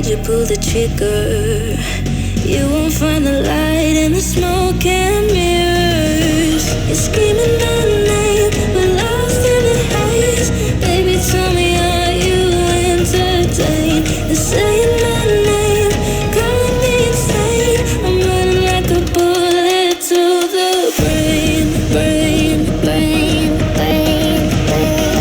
why'd you pull the trigger? You won't find the light in the smoke and mirrors. You're screaming my name, we're lost in the haze. Baby, tell me, are you entertained? They're saying my name, calling me insane. I'm running like a bullet to the brain, brain, brain, brain, brain.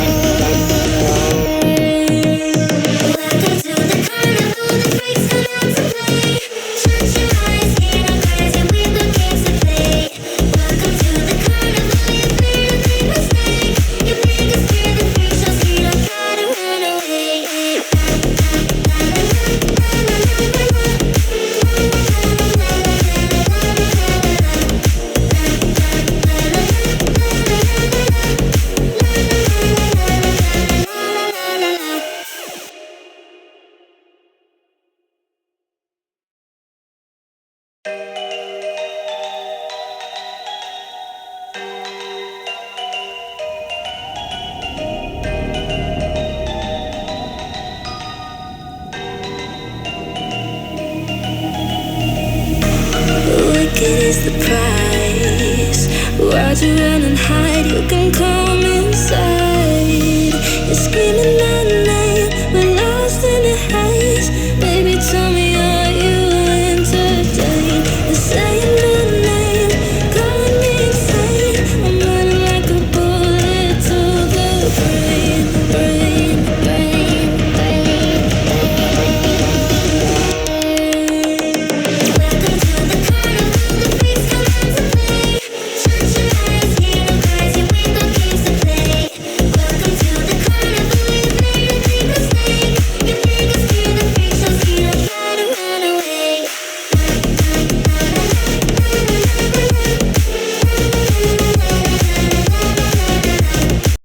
Welcome to the carnival, the freaks come out to play. Shut your eyes, hear no cries, and we've got games to play. Welcome to the carnival, you made a big mistake. Your biggest fear, the freak shows, you don't gotta run away. Wicked is the price. Why'd you run and hide? You can call